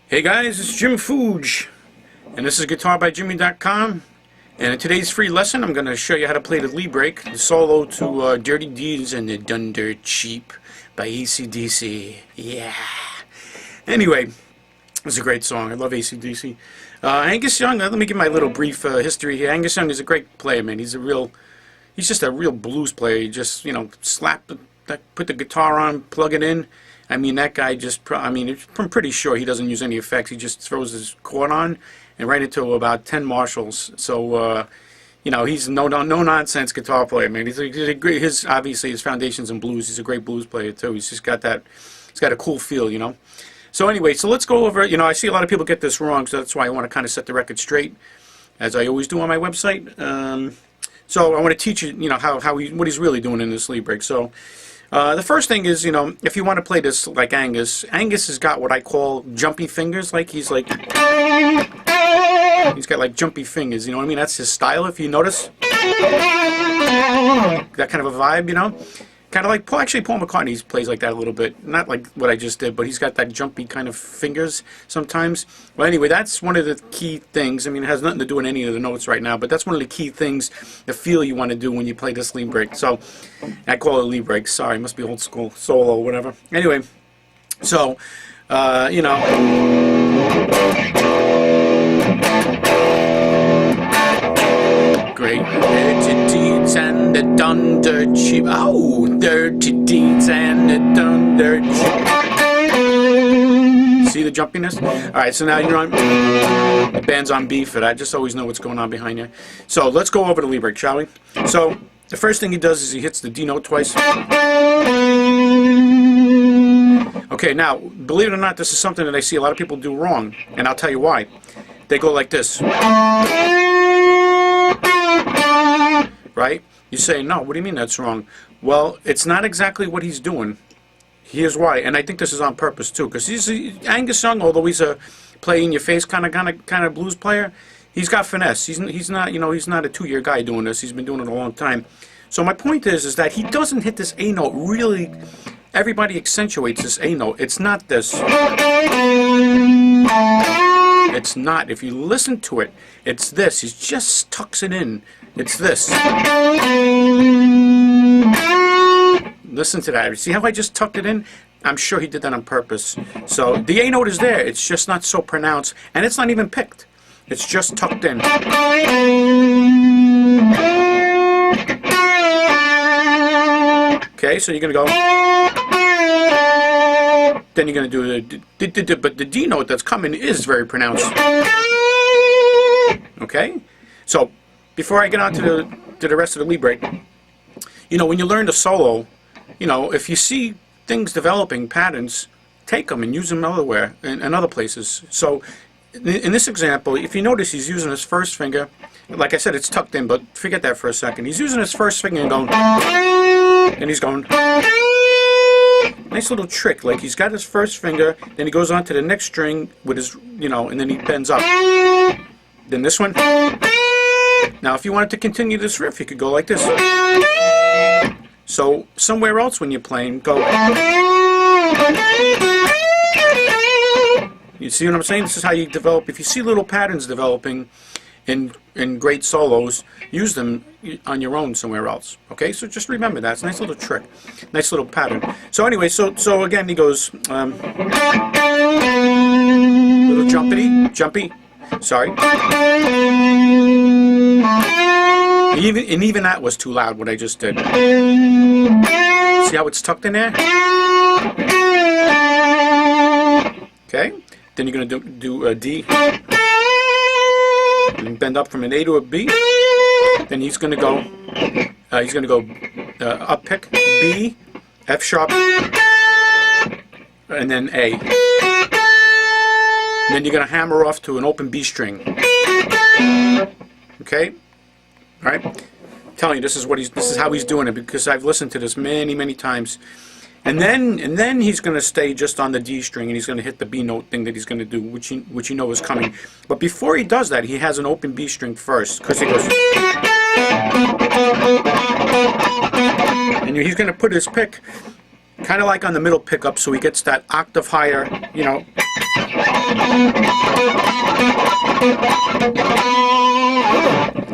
Hey guys, it's Jim Fuge, and this is guitarbyjimi.com, and in today's free lesson I'm going to show you how to play the lead break, the solo to Dirty Deeds and the Done Dirt Cheap by AC/DC. Yeah. Anyway, it's a great song. I love AC/DC. Angus Young, let me give my little brief history here. Angus Young is a great player, man. He's just a real blues player. He just, put the guitar on, plug it in. I mean, that guy just, I'm pretty sure he doesn't use any effects. He just throws his chord on and right into about 10 Marshalls. So, he's no nonsense guitar player, man. He's a great, obviously his foundation's in blues. He's a great blues player too. He's just got that, he's got a cool feel, So anyway, so let's go over, I see a lot of people get this wrong, so that's why I want to kind of set the record straight, as I always do on my website. So I want to teach you, what he's really doing in this lead break. So the first thing is, if you want to play this like Angus has got what I call jumpy fingers. He's got like jumpy fingers, you know what I mean? That's his style, if you notice. That kind of a vibe, Kind of like, actually Paul McCartney plays like that a little bit. Not like what I just did, but he's got that jumpy kind of fingers sometimes. Well, anyway, that's one of the key things. It has nothing to do with any of the notes right now, but that's one of the key things, the feel you want to do when you play this lead break. So, I call it a lead break. Sorry, it must be old school, solo or whatever. Anyway, so, Great dirty deeds and the done dirt cheap. Oh, dirty deeds and the done dirt cheap. See the jumpiness? Alright, so now you're on, the band's on B for that. Just always know what's going on behind you. So let's go over the lead break, shall we? So the first thing he does is he hits the D note twice. Okay, now, believe it or not, this is something that I see a lot of people do wrong, and I'll tell you why. They go like this. Right? You say, no, what do you mean that's wrong? Well, it's not exactly what he's doing. Here's why, and I think this is on purpose too, because Angus Young, although he's a play-in-your-face kind of blues player, he's got finesse. He's not, he's not a 2-year guy doing this. He's been doing it a long time. So my point is that he doesn't hit this A note really. Everybody accentuates this A note. It's not this. It's not. If you listen to it, it's this. He just tucks it in. It's this. Listen to that. See how I just tucked it in? I'm sure he did that on purpose. So the A note is there. It's just not so pronounced. And it's not even picked. It's just tucked in. Okay, so you're going to go. Then you're going to do but the D note that's coming is very pronounced. Okay? So, before I get on to the rest of the lead break, when you learn the solo, if you see things developing, patterns, take them and use them elsewhere, in other places. So, in this example, if you notice he's using his first finger, like I said, it's tucked in, but forget that for a second. He's using his first finger and going, and he's going, nice little trick, like he's got his first finger, then he goes on to the next string with his, and then he bends up. Then this one. Now if you wanted to continue this riff, you could go like this. So somewhere else when you're playing, go. You see what I'm saying? This is how you develop. If you see little patterns developing in great solos, use them on your own somewhere else. Okay, so just remember that. It's a nice little trick, nice little pattern. So anyway, so again he goes little jumpy. Sorry. Even that was too loud. What I just did. See how it's tucked in there? Okay. Then you're gonna do a D. And bend up from an A to a B. Then he's going to go. Up pick B, F sharp, and then A. And then you're going to hammer off to an open B string. Okay, all right. I'm telling you, this is how he's doing it, because I've listened to this many times. And then he's going to stay just on the D string, and he's going to hit the B note thing that he's going to do, which you know is coming. But before he does that, he has an open B string first, because he goes. And he's going to put his pick kind of like on the middle pickup, so he gets that octave higher, you know.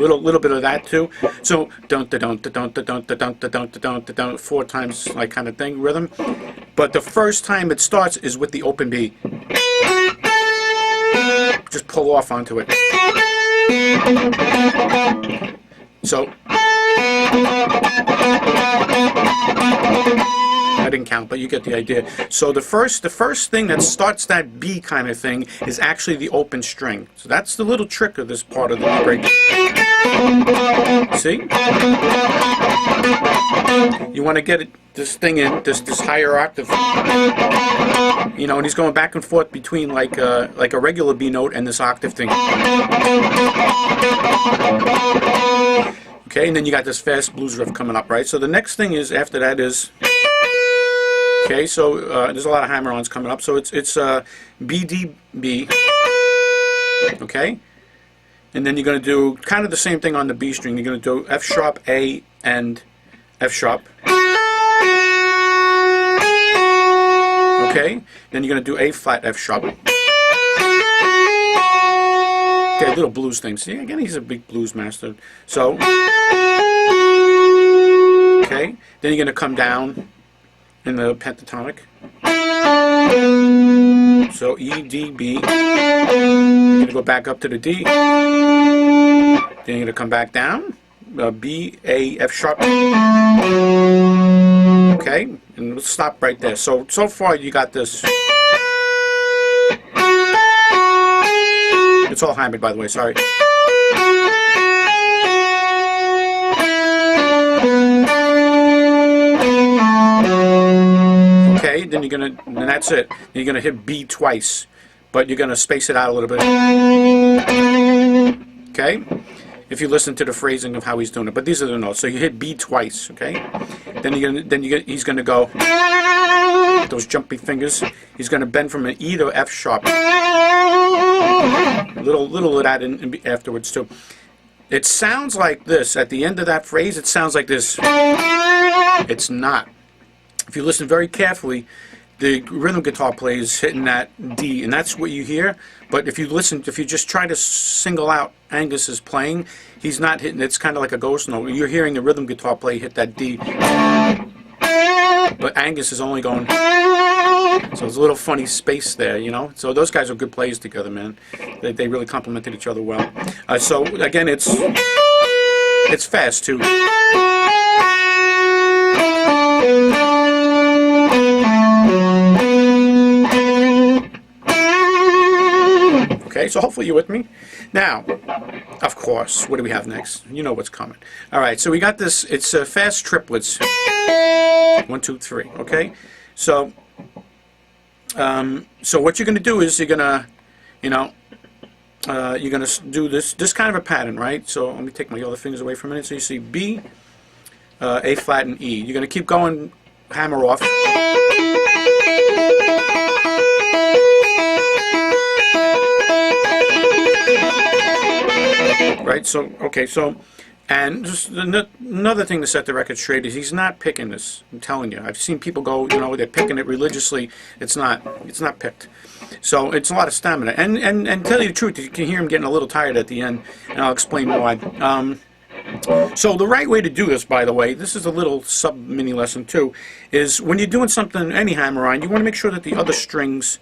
Little bit of that too. So don't 4 times like kind of thing rhythm. But the first time it starts is with the open B. Just pull off onto it. So I didn't count, but you get the idea. So the first thing that starts that B kind of thing is actually the open string. So that's the little trick of this part of the break. See? You want to get this thing in this higher octave. You know, and he's going back and forth between like a regular B note and this octave thing. Okay, and then you got this fast blues riff coming up, right? So the next thing is after that is. Okay, so there's a lot of hammer-ons coming up. So it's B, D, B. Okay, and then you're going to do kind of the same thing on the B string. You're going to do F sharp, A, and F sharp. Okay, then you're going to do A flat, F sharp. Okay, little blues thing. See, again, he's a big blues master. So, okay, then you're going to come down in the pentatonic. So E, D, B. You're going to go back up to the D. Then you're going to come back down. B, A, F sharp. Okay, and we'll stop right there. So far you got this. It's all hammered, by the way, sorry. Okay, then you're gonna, and that's it. You're gonna hit B twice, but you're gonna space it out a little bit. Okay, if you listen to the phrasing of how he's doing it. But these are the notes. So you hit B twice. Okay, then he's gonna go with those jumpy fingers. He's gonna bend from an E to F sharp. A little of that in afterwards too. It sounds like this at the end of that phrase. It sounds like this. It's not. If you listen very carefully, the rhythm guitar player is hitting that D, and that's what you hear. But if you just try to single out Angus's playing, he's not hitting. It's kind of like a ghost note. You're hearing the rhythm guitar player hit that D, but Angus is only going. So there's a little funny space there, you know. So those guys are good players together, man. They really complemented each other well. So again, it's fast too. Okay, so hopefully you're with me. Now, of course, what do we have next? You know what's coming. All right, so we got this. It's fast triplets. 1, 2, 3. Okay, so what you're going to do is you're going to, you're going to do this kind of a pattern, right? So let me take my other fingers away for a minute. So you see B, A flat, and E. You're going to keep going, hammer off. Right, so, okay, so, and just another thing to set the record straight is he's not picking this. I'm telling you. I've seen people go, they're picking it religiously. It's not picked. So it's a lot of stamina. And tell you the truth, you can hear him getting a little tired at the end, and I'll explain why. So the right way to do this, by the way, this is a little sub-mini lesson too, is when you're doing something, any hammer-on, you want to make sure that the other strings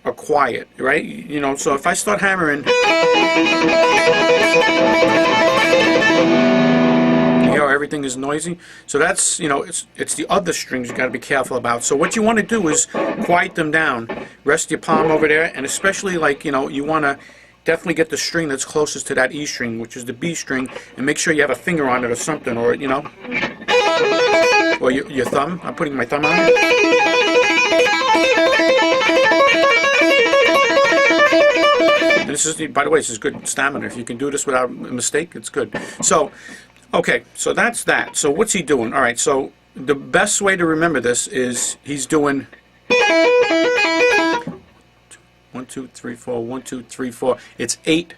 are quiet, right? So if I start hammering, everything is noisy. So that's, it's the other strings you got to be careful about. So what you want to do is quiet them down. Rest your palm over there, and especially you want to definitely get the string that's closest to that E string, which is the B string, and make sure you have a finger on it or something, or or your thumb. I'm putting my thumb on it. And this is, by the way, this is good stamina. If you can do this without a mistake, it's good. So, okay, so that's that. So what's he doing? All right, so the best way to remember this is he's doing 1, 2, 3, 4, 1, 2, 3, 4. It's 8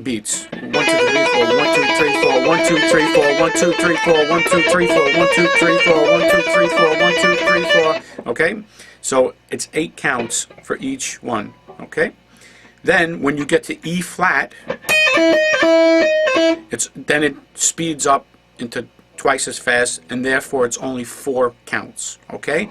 beats. 1, 2, 3, 4, 1, 2, 3, 4, 1, 2, 3, 4, 1, 2, 3, 4, 1, 2, 3, 4, 1, 2, 3, 4, 1, 2, 3, 4, 1, 2, 3, 4. Okay? So it's 8 counts for each one. Okay? Then when you get to E flat, then it speeds up into twice as fast, and therefore it's only 4 counts. Okay?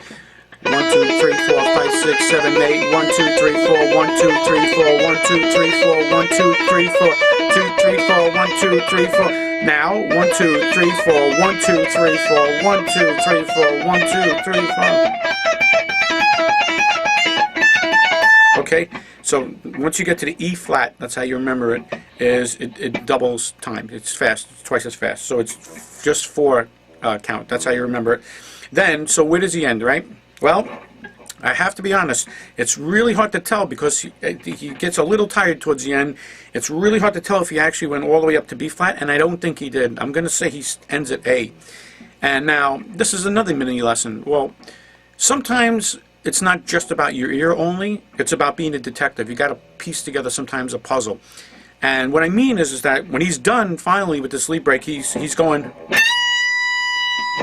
1, 2, 3, 4, 5, 6, 7, 8. 1, 2, 3, 4. 1, 2, 3, 4. 1, 2, 3, 4. 1, 2, 3, 4. 2, 3, 4. 1, 2, 3, 4. Now 1, 2, 3, 4. 1, 2, 3, 4. 1, 2, 3, 4. 1, 2, 3, 4. Okay, so once you get to the E flat, that's how you remember it, is it doubles time. It's fast, it's twice as fast. So it's just 4 count. That's how you remember it. Then, so where does he end, right? Well, I have to be honest, it's really hard to tell because he gets a little tired towards the end. It's really hard to tell if he actually went all the way up to B flat, and I don't think he did. I'm going to say he ends at A. And now, this is another mini lesson. Well, sometimes it's not just about your ear only, it's about being a detective. You got to piece together sometimes a puzzle. And what I mean is that when he's done finally with this lead break, he's going,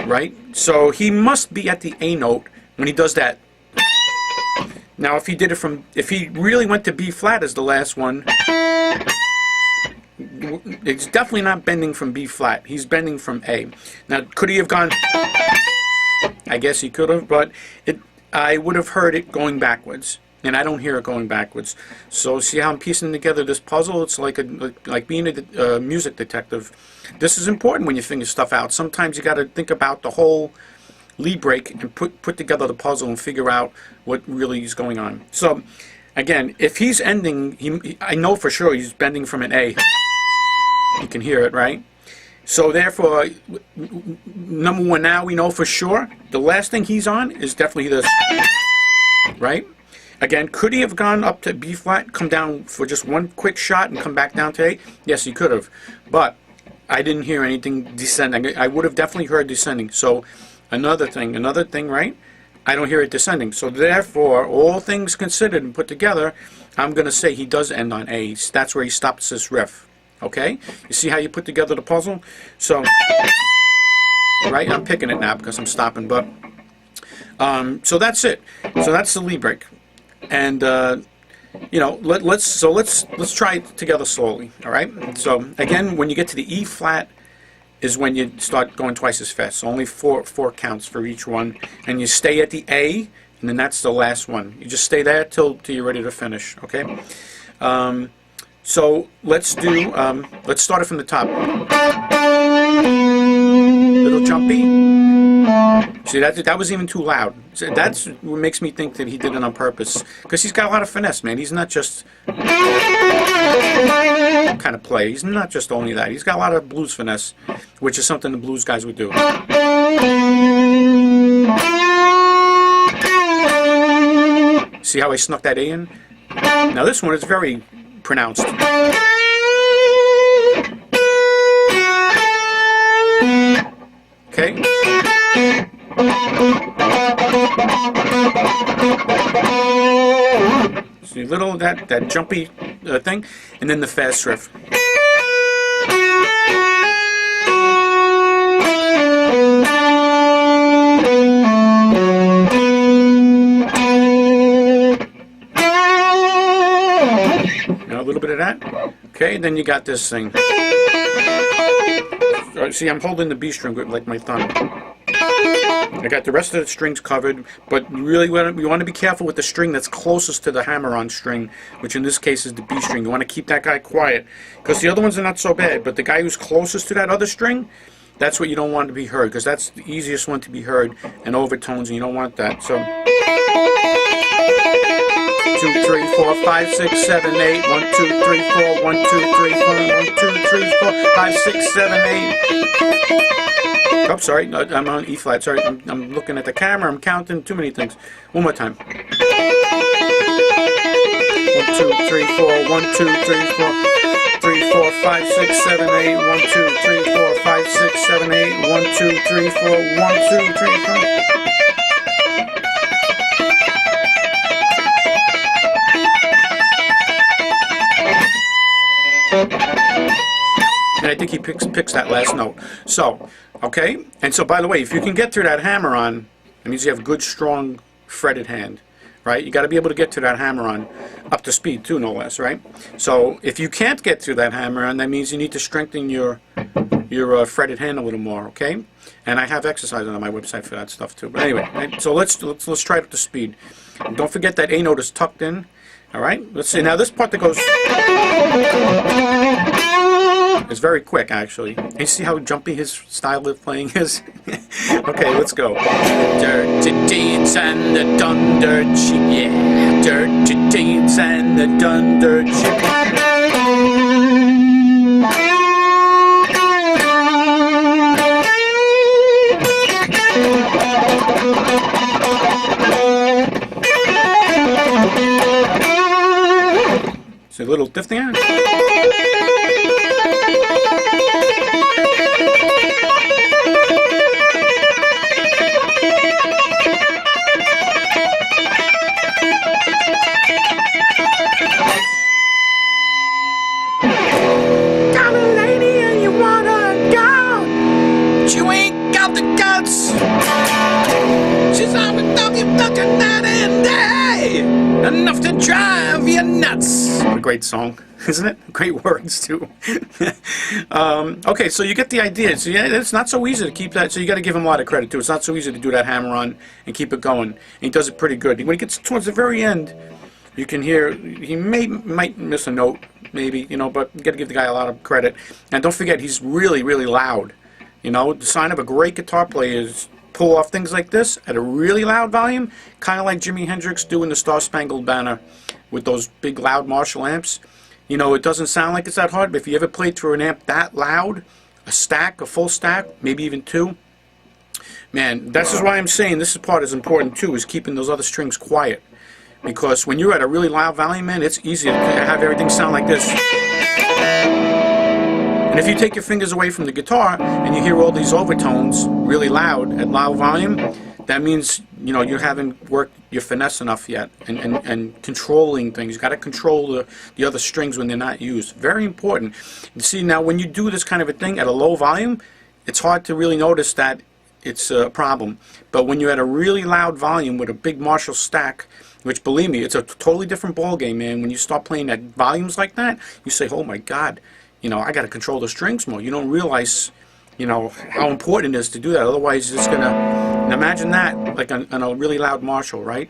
right? So he must be at the A note when he does that. Now if he did it from, if he really went to B flat as the last one, it's definitely not bending from B flat. He's bending from A. Now could he have gone, I guess he could have, but I would have heard it going backwards, and I don't hear it going backwards. So see how I'm piecing together this puzzle? It's like being a music detective. This is important when you figure stuff out. Sometimes you got to think about the whole lead break and put together the puzzle and figure out what really is going on. So again, if he's ending, I know for sure he's bending from an A. You can hear it, right? So therefore, number one, now we know for sure the last thing he's on is definitely this, right? Again, could he have gone up to B flat, come down for just one quick shot and come back down to A? Yes, he could have, but I didn't hear anything descending. I would have definitely heard descending. So another thing, right? I don't hear it descending. So therefore, all things considered and put together, I'm going to say he does end on A. That's where he stops this riff. Okay? You see how you put together the puzzle? So, right? I'm picking it now because I'm stopping, but so that's it. So that's the lead break. And you know, let's try it together slowly, all right? So again, when you get to the E flat is when you start going twice as fast. So only four counts for each one, and you stay at the A, and then that's the last one. You just stay there till you're ready to finish, okay? So let's start it from the top. Little jumpy. See, that was even too loud. So that's what makes me think that he did it on purpose, because he's got a lot of finesse, man. He's not just kind of play. He's not just only that. He's got a lot of blues finesse, which is something the blues guys would do. See how I snuck that A in? Now this one is very pronounced. Okay. See, little that jumpy thing, and then the fast riff. A little bit of that. Okay, then you got this thing. See, I'm holding the B string with like my thumb. I got the rest of the strings covered, but really we want to be careful with the string that's closest to the hammer-on string, which in this case is the B string. You want to keep that guy quiet, because the other ones are not so bad, but the guy who's closest to that other string, that's what you don't want to be heard, because that's the easiest one to be heard, and overtones, and you don't want that. So 2, 3, 4, 5, 6, 7, 8. 1, 2, 3, 4. 1, 2, 3, 4. 1, 2, 3, 4. 5, 6, 7, 8. Oh, sorry, I'm on E flat. Sorry, I'm looking at the camera. I'm counting too many things. One more time. 1, 2, 3, 4. 1, 2, 3, 4. 3, 4, 5, 6, 7, 8. 1, 2, 3, 4, 5, 6, 7, 8. 1, 2, 3, 4. 1, 2, 3, 4. And I think he picks that last note. So, okay, and so by the way, if you can get through that hammer on, it means you have a good, strong, fretted hand. right? You got to be able to get to that hammer-on up to speed too, no less, right? So if you can't get to that hammer-on, that means you need to strengthen your fretted hand a little more, okay? And I have exercises on my website for that stuff too. But anyway, right? So let's try it up to speed. And don't forget that A note is tucked in. All right. Let's see. Now this part that goes is very quick, actually. You see how jumpy his style of playing is? Okay, let's go. Dirty deeds and the done dirt cheap, yeah. Dirty deeds and the done dirt cheap. So a little diff there. Got a lady and you wanna go, but you ain't got the guts. She's on with you looking night and day, enough to drive you nuts. What a great song, isn't it? Great words too. Okay, so you get the idea. So yeah, it's not so easy to keep that. So you got to give him a lot of credit too. It's not so easy to do that hammer-on and keep it going. And he does it pretty good. When he gets towards the very end, you can hear he might miss a note, maybe, you know, but you got to give the guy a lot of credit. And don't forget, he's really, really loud. You know, the sign of a great guitar player is pull off things like this at a really loud volume, kind of like Jimi Hendrix doing the Star Spangled Banner with those big loud Marshall amps. You know, it doesn't sound like it's that hard, but if you ever played through an amp that loud, a full stack, maybe even two, man, this is why I'm saying this part is important too, is keeping those other strings quiet. Because when you're at a really loud volume, man, it's easy to have everything sound like this. And if you take your fingers away from the guitar and you hear all these overtones really loud at loud volume, that means, you know, you haven't worked your finesse enough yet and controlling things. You got to control the other strings when they're not used. Very important. You see, now when you do this kind of a thing at a low volume, it's hard to really notice that it's a problem. But when you're at a really loud volume with a big Marshall stack, which, believe me, it's a totally different ball game, man. When you start playing at volumes like that, you say, oh my God, you know, I got to control the strings more. You don't realize, you know, how important it is to do that. Otherwise, it's going to, imagine that, like on a really loud Marshall, right?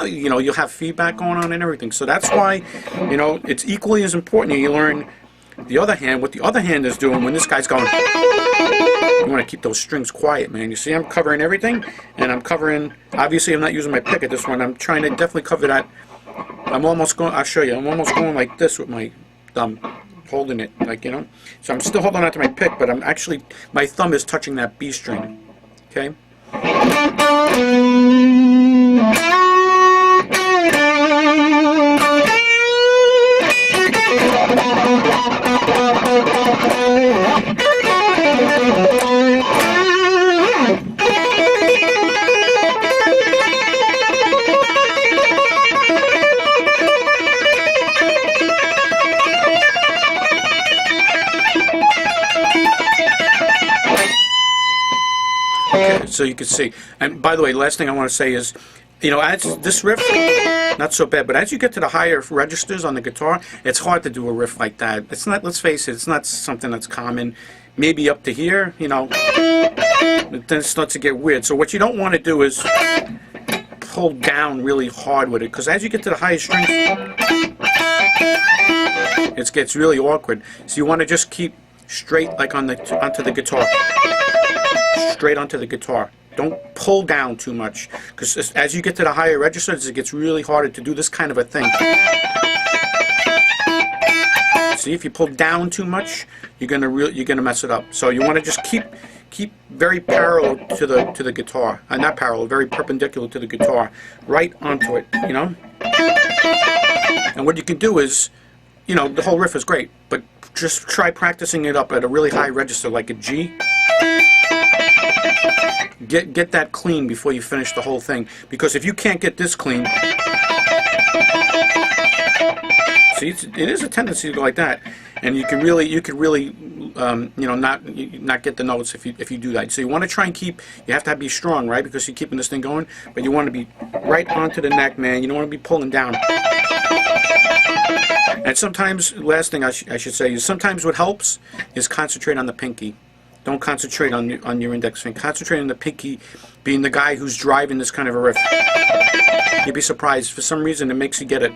You know, you'll have feedback going on and everything. So that's why, you know, it's equally as important that you learn the other hand, what the other hand is doing when this guy's going. You want to keep those strings quiet, man. You see, I'm covering everything, and I'm covering, obviously I'm not using my pick at this one. I'm trying to definitely cover that. I'm almost going, I'll show you, I'm almost going like this with my thumb, holding it, like, you know. So I'm still holding on to my pick, but I'm actually, my thumb is touching that B string, okay? Okay, so you can see. And by the way, last thing I want to say is, you know, as this riff, not so bad, but as you get to the higher registers on the guitar, it's hard to do a riff like that. It's not, let's face it, it's not something that's common. Maybe up to here, you know, then it starts to get weird. So what you don't want to do is pull down really hard with it, because as you get to the higher strings, it gets really awkward. So you want to just keep straight, like on the onto the guitar, straight onto the guitar. Don't pull down too much, because as you get to the higher registers, it gets really harder to do this kind of a thing. See, if you pull down too much, you're gonna mess it up. So you want to just keep very parallel to the guitar, not parallel, very perpendicular to the guitar, right onto it. You know. And what you can do is, you know, the whole riff is great, but just try practicing it up at a really high register, like a G. Get that clean before you finish the whole thing, because if you can't get this clean, see, it is a tendency to go like that, and you could really you know, not get the notes if you do that. So you want to try and keep. You have to be strong, right? Because you're keeping this thing going. But you want to be right onto the neck, man. You don't want to be pulling down. And sometimes, last thing I should say is sometimes what helps is concentrate on the pinky. Don't concentrate on your index finger. Concentrate on the pinky, being the guy who's driving this kind of a riff. You'd be surprised. For some reason, it makes you get it.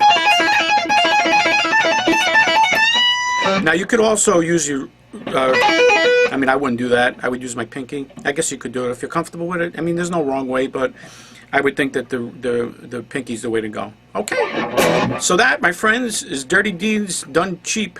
Now, you could also use your... I mean, I wouldn't do that. I would use my pinky. I guess you could do it if you're comfortable with it. I mean, there's no wrong way, but I would think that the pinky's the way to go. Okay. So that, my friends, is Dirty Deeds Done Cheap.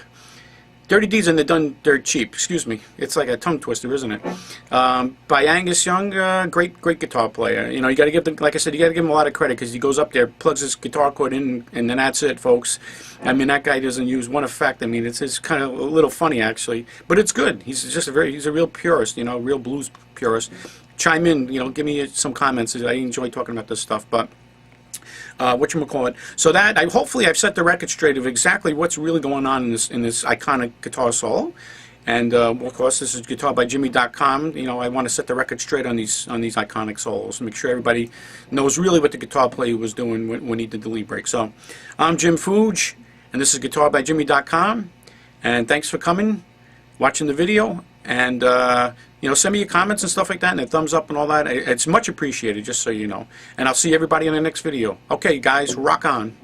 Dirty Deeds and They're Done Dirt Cheap. Excuse me. It's like a tongue twister, isn't it? By Angus Young, great guitar player. You know, you got to give them, like I said, you got to give him a lot of credit because he goes up there, plugs his guitar cord in, and then that's it, folks. I mean, that guy doesn't use one effect. I mean, it's kind of a little funny actually, but it's good. He's just he's a real purist, you know, real blues purist. Chime in, you know, give me some comments. I enjoy talking about this stuff, but. Whatchamacallit. So that hopefully I've set the record straight of exactly what's really going on in this iconic guitar solo. And of course, this is guitarbyjimi.com. You know, I want to set the record straight on these iconic solos, make sure everybody knows really what the guitar player was doing when he did the lead break. So I'm Jim Fuge, and this is guitarbyjimi.com. And thanks for coming, watching the video, and you know, send me your comments and stuff like that, and a thumbs up and all that. It's much appreciated, just so you know. And I'll see everybody in the next video. Okay, guys, rock on.